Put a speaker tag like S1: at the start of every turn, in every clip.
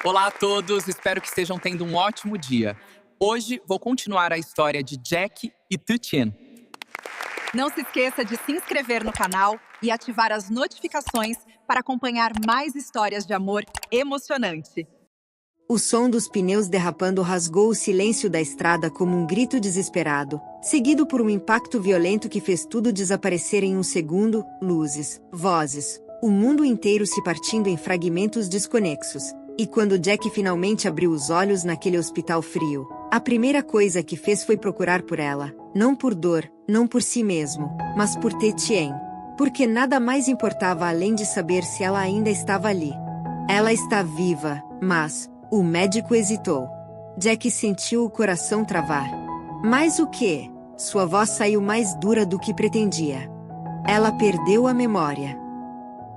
S1: Olá a todos, espero que estejam tendo um ótimo dia. Hoje vou continuar a história de Jack e Tutien.
S2: Não se esqueça de se inscrever no canal e ativar as notificações para acompanhar mais histórias de amor emocionante.
S3: O som dos pneus derrapando rasgou o silêncio da estrada como um grito desesperado, seguido por um impacto violento que fez tudo desaparecer em um segundo, luzes, vozes, o mundo inteiro se partindo em fragmentos desconexos. E quando Jack finalmente abriu os olhos naquele hospital frio, a primeira coisa que fez foi procurar por ela, não por dor, não por si mesmo, mas por Tetien. Porque nada mais importava além de saber se ela ainda estava ali. Ela está viva, mas... O médico hesitou. Jack sentiu o coração travar. Mas o quê? Sua voz saiu mais dura do que pretendia. Ela perdeu a memória.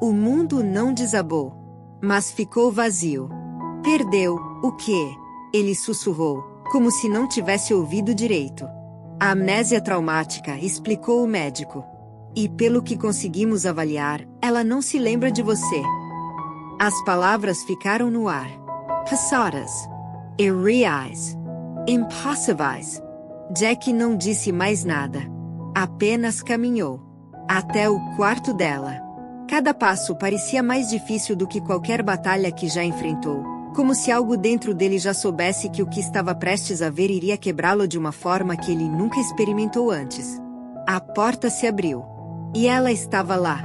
S3: O mundo não desabou, mas ficou vazio. Perdeu o quê? Ele sussurrou, como se não tivesse ouvido direito. A amnésia traumática, explicou o médico. E pelo que conseguimos avaliar, ela não se lembra de você. As palavras ficaram no ar. Passadas. Irreais. Impossíveis. Jack não disse mais nada. Apenas caminhou. Até o quarto dela. Cada passo parecia mais difícil do que qualquer batalha que já enfrentou. Como se algo dentro dele já soubesse que o que estava prestes a ver iria quebrá-lo de uma forma que ele nunca experimentou antes. A porta se abriu. E ela estava lá.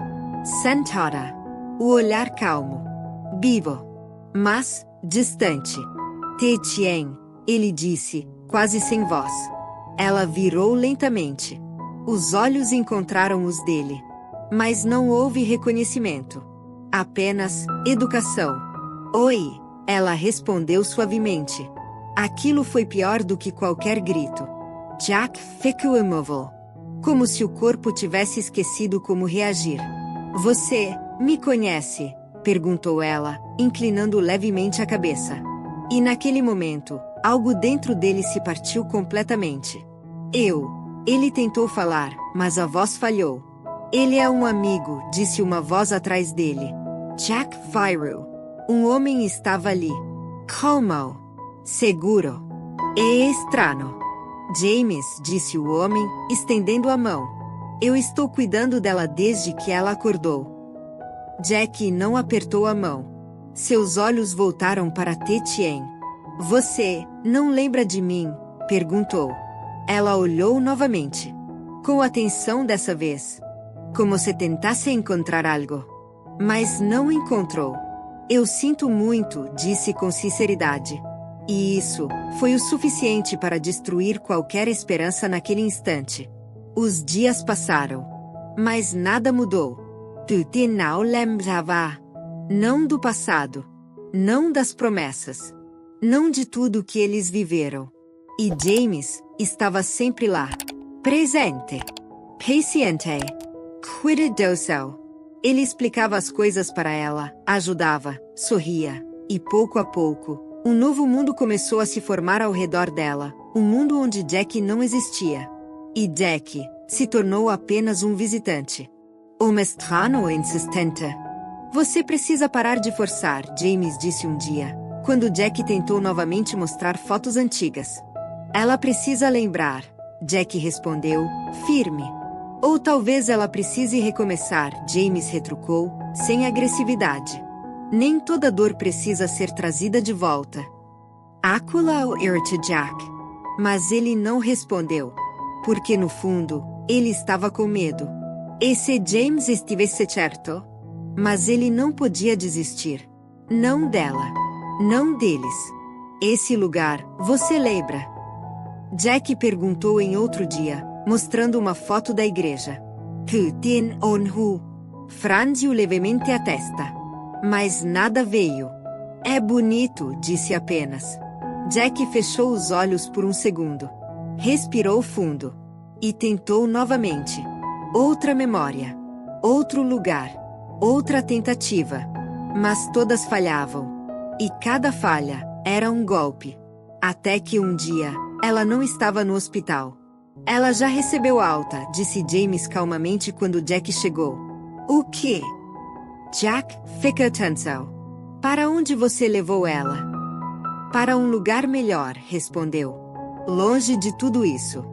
S3: Sentada. O olhar calmo. Vivo. Mas... distante. Tetien, ele disse, quase sem voz. Ela virou lentamente. Os olhos encontraram os dele. Mas não houve reconhecimento. Apenas educação. Oi, ela respondeu suavemente. Aquilo foi pior do que qualquer grito. Jack ficou imóvel. Como se o corpo tivesse esquecido como reagir. Você me conhece? Perguntou ela, inclinando levemente a cabeça. E naquele momento, algo dentro dele se partiu completamente. Ele tentou falar, mas a voz falhou. Ele é um amigo, disse uma voz atrás dele. Jack Viru. Um homem estava ali. Calmo. Seguro. E estranho. James, disse o homem, estendendo a mão. Eu estou cuidando dela desde que ela acordou. Jack não apertou a mão. Seus olhos voltaram para Tetien. Você não lembra de mim? Perguntou. Ela olhou novamente. Com atenção dessa vez. Como se tentasse encontrar algo. Mas não encontrou. Eu sinto muito, disse com sinceridade. E isso foi o suficiente para destruir qualquer esperança naquele instante. Os dias passaram. Mas nada mudou. Tutien não lembrava. Não do passado. Não das promessas. Não de tudo que eles viveram. E James estava sempre lá. Presente. Paciente. Cuidadoso. Ele explicava as coisas para ela, ajudava, sorria. E pouco a pouco, um novo mundo começou a se formar ao redor dela. Um mundo onde Jack não existia. E Jack se tornou apenas um visitante. O mestrano insistente. Você precisa parar de forçar, James disse um dia, quando Jack tentou novamente mostrar fotos antigas. Ela precisa lembrar, Jack respondeu, firme. Ou talvez ela precise recomeçar, James retrucou, sem agressividade. Nem toda dor precisa ser trazida de volta. Acula o irrita Jack. Mas ele não respondeu. Porque no fundo, ele estava com medo. E se James estivesse certo? Mas ele não podia desistir. Não dela. Não deles. Esse lugar, você lembra? Jack perguntou em outro dia, mostrando uma foto da igreja. Tutien onhu. Franziu levemente a testa. Mas nada veio. É bonito, disse apenas. Jack fechou os olhos por um segundo. Respirou fundo. E tentou novamente. Outra memória. Outro lugar. Outra tentativa. Mas todas falhavam. E cada falha era um golpe. Até que um dia, ela não estava no hospital. Ela já recebeu alta, disse James calmamente quando Jack chegou. O quê? Jack fica tenso. Para onde você levou ela? Para um lugar melhor, respondeu. Longe de tudo isso.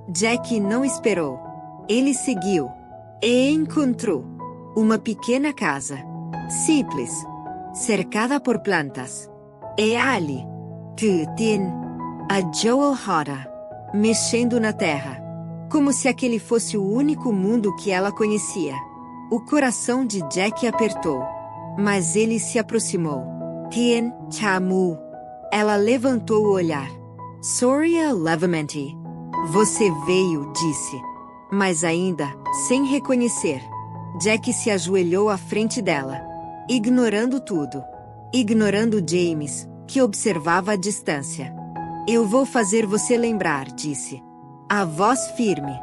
S3: Jack não esperou. Ele seguiu. E encontrou uma pequena casa. Simples. Cercada por plantas. E ali, tem a Joel Hora, mexendo na terra. Como se aquele fosse o único mundo que ela conhecia. O coração de Jack apertou. Mas ele se aproximou. Tien Chamu. Ela levantou o olhar. Soria levemente. Você veio, disse. Mas ainda, sem reconhecer. Jack se ajoelhou à frente dela. Ignorando tudo. Ignorando James, que observava a distância. Eu vou fazer você lembrar, disse. A voz firme,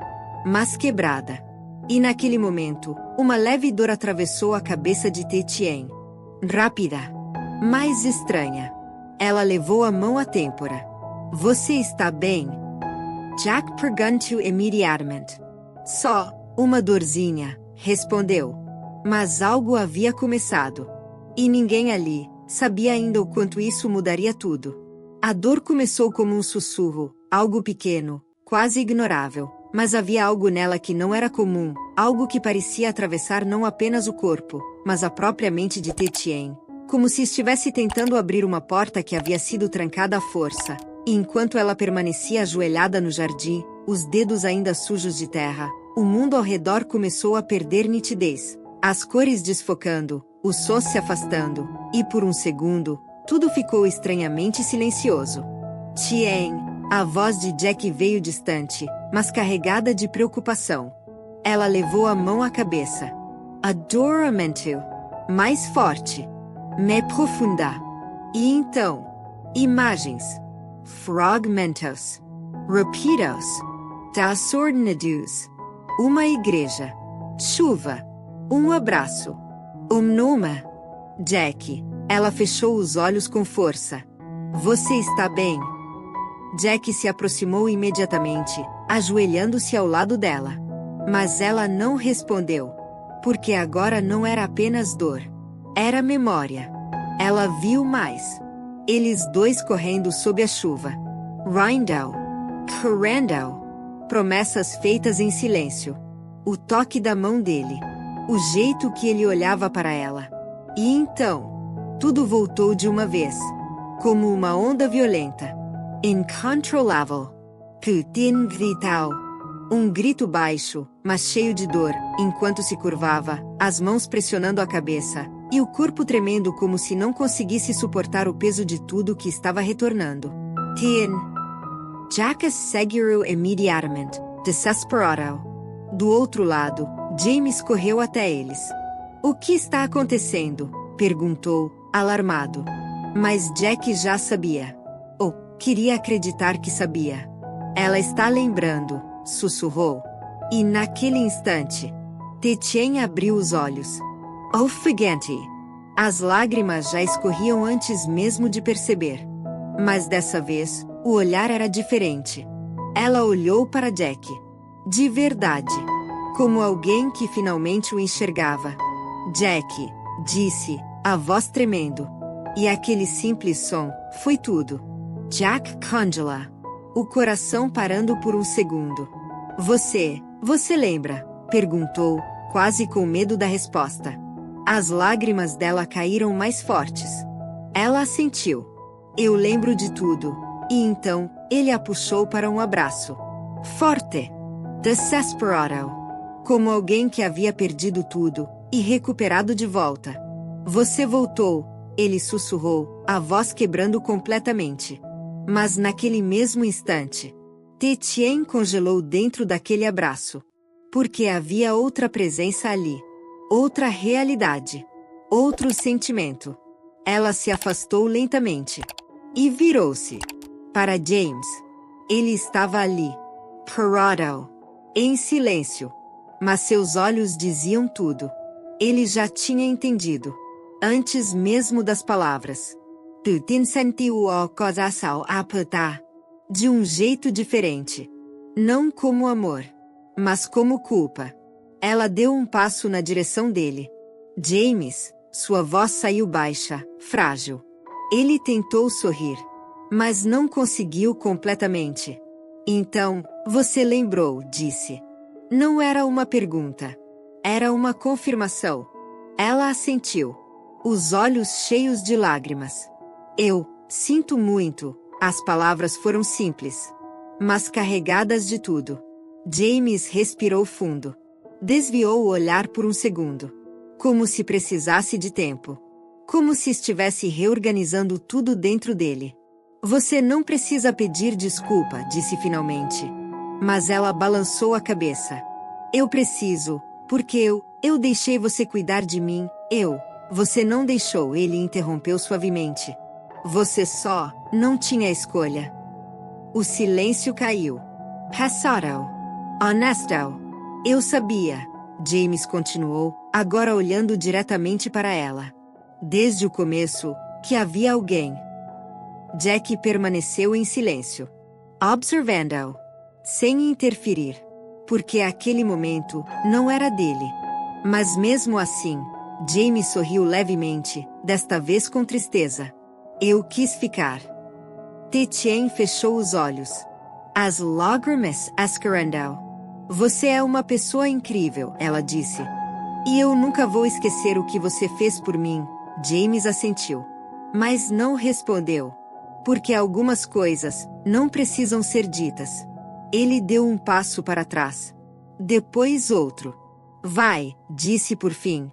S3: mas quebrada. E naquele momento, uma leve dor atravessou a cabeça de Tetien. Rápida, mas estranha. Ela levou a mão à têmpora. Você está bem? Jack perguntou imediatamente. Só uma dorzinha, respondeu. Mas algo havia começado. E ninguém ali sabia ainda o quanto isso mudaria tudo. A dor começou como um sussurro, algo pequeno, quase ignorável, mas havia algo nela que não era comum, algo que parecia atravessar não apenas o corpo, mas a própria mente de Tetien, como se estivesse tentando abrir uma porta que havia sido trancada à força. E enquanto ela permanecia ajoelhada no jardim, os dedos ainda sujos de terra, o mundo ao redor começou a perder nitidez. As cores desfocando, os sons se afastando, e por um segundo, tudo ficou estranhamente silencioso. Tien, a voz de Jack veio distante, mas carregada de preocupação. Ela levou a mão à cabeça. Adoramento. Mais forte. Mais profunda. E então, imagens. Fragmentos. Repitos. Desordenados. Uma igreja. Chuva. Um abraço. Nome. Jack. Ela fechou os olhos com força. Você está bem? Jack se aproximou imediatamente, ajoelhando-se ao lado dela. Mas ela não respondeu. Porque agora não era apenas dor. Era memória. Ela viu mais. Eles dois correndo sob a chuva. Rindal. Correndo. Promessas feitas em silêncio. O toque da mão dele. O jeito que ele olhava para ela. E então, tudo voltou de uma vez. Como uma onda violenta. Incontrolável. Putin gritou. Um grito baixo, mas cheio de dor, enquanto se curvava, as mãos pressionando a cabeça, e o corpo tremendo como se não conseguisse suportar o peso de tudo que estava retornando. Tien. Jack seguiu imediatamente, desesperado. Do outro lado, James correu até eles. O que está acontecendo? Perguntou, alarmado. Mas Jack já sabia. Ou queria acreditar que sabia. Ela está lembrando, sussurrou. E naquele instante, Tetien abriu os olhos. Ofegante. As lágrimas já escorriam antes mesmo de perceber. Mas dessa vez, o olhar era diferente. Ela olhou para Jack. De verdade. Como alguém que finalmente o enxergava. Jack, disse, a voz tremendo. E aquele simples som, foi tudo. Jack congela. O coração parando por um segundo. Você lembra? Perguntou, quase com medo da resposta. As lágrimas dela caíram mais fortes. Ela assentiu. Eu lembro de tudo. E então, ele a puxou para um abraço. Forte. Desesperado. Como alguém que havia perdido tudo, e recuperado de volta. Você voltou, ele sussurrou, a voz quebrando completamente. Mas naquele mesmo instante, Tetien congelou dentro daquele abraço. Porque havia outra presença ali. Outra realidade. Outro sentimento. Ela se afastou lentamente. E virou-se. Para James. Ele estava ali. Parado. Em silêncio. Mas seus olhos diziam tudo. Ele já tinha entendido. Antes mesmo das palavras. Putin sentiu o coração apertar. De um jeito diferente. Não como amor. Mas como culpa. Ela deu um passo na direção dele. James, Sua voz saiu baixa, frágil. Ele tentou sorrir, mas não conseguiu completamente. Então, você lembrou, disse. Não era uma pergunta. Era uma confirmação. Ela assentiu, os olhos cheios de lágrimas. Eu sinto muito. As palavras foram simples, mas carregadas de tudo. James respirou fundo. Desviou o olhar por um segundo. Como se precisasse de tempo. Como se estivesse reorganizando tudo dentro dele. Você não precisa pedir desculpa, disse finalmente. Mas ela balançou a cabeça. Eu preciso, porque eu deixei você cuidar de mim, Você não deixou, ele interrompeu suavemente. Você só não tinha escolha. O silêncio caiu. Hassaro. Honesto. Eu sabia, James continuou, agora olhando diretamente para ela. Desde o começo, que havia alguém. Jack permaneceu em silêncio. Observando-o. Sem interferir. Porque aquele momento não era dele. Mas mesmo assim, James sorriu levemente, desta vez com tristeza. Eu quis ficar. Tetien fechou os olhos. As lágrimas escorrendo. Você é uma pessoa incrível, ela disse. E eu nunca vou esquecer o que você fez por mim, James assentiu. Mas não respondeu. Porque algumas coisas não precisam ser ditas. Ele deu um passo para trás. Depois outro. Vai, disse por fim.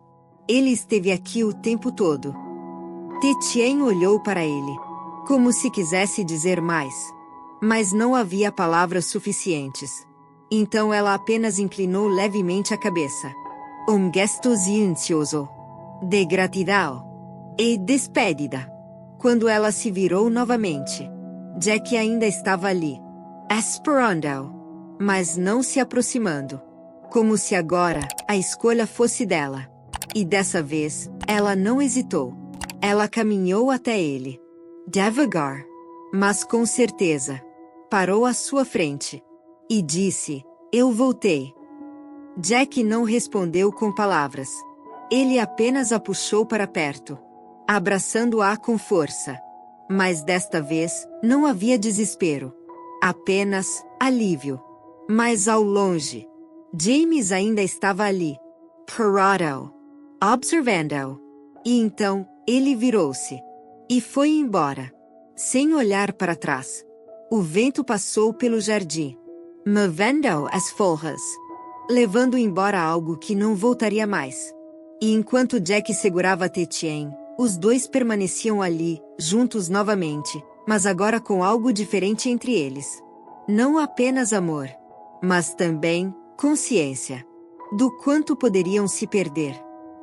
S3: Ele esteve aqui o tempo todo. Tetien olhou para ele, como se quisesse dizer mais. Mas não havia palavras suficientes. Então ela apenas inclinou levemente a cabeça. Um gesto silencioso. De gratidão. E despedida. Quando ela se virou novamente, Jack ainda estava ali. Esperando. Mas não se aproximando. Como se agora a escolha fosse dela. E dessa vez, ela não hesitou. Ela caminhou até ele. Devagar. Mas com certeza. Parou à sua frente. E disse, eu voltei. Jack não respondeu com palavras. Ele apenas a puxou para perto. Abraçando-a com força. Mas desta vez, não havia desespero. Apenas alívio. Mas ao longe, James ainda estava ali. Parado. Observando-o. E então, ele virou-se. E foi embora. Sem olhar para trás. O vento passou pelo jardim. Movendo as folhas. Levando embora algo que não voltaria mais. E enquanto Jack segurava Tetien, os dois permaneciam ali, juntos novamente, mas agora com algo diferente entre eles. Não apenas amor, mas também consciência. Do quanto poderiam se perder.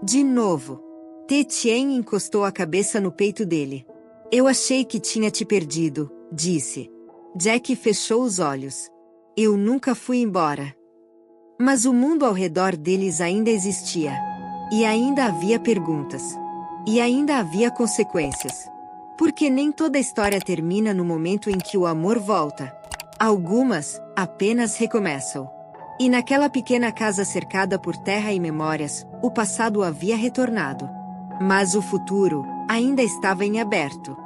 S3: De novo. Tetien encostou a cabeça no peito dele. Eu achei que tinha te perdido, disse. Jack fechou os olhos. Eu nunca fui embora. Mas o mundo ao redor deles ainda existia. E ainda havia perguntas. E ainda havia consequências. Porque nem toda história termina no momento em que o amor volta. Algumas apenas recomeçam. E naquela pequena casa cercada por terra e memórias, o passado havia retornado. Mas o futuro ainda estava em aberto.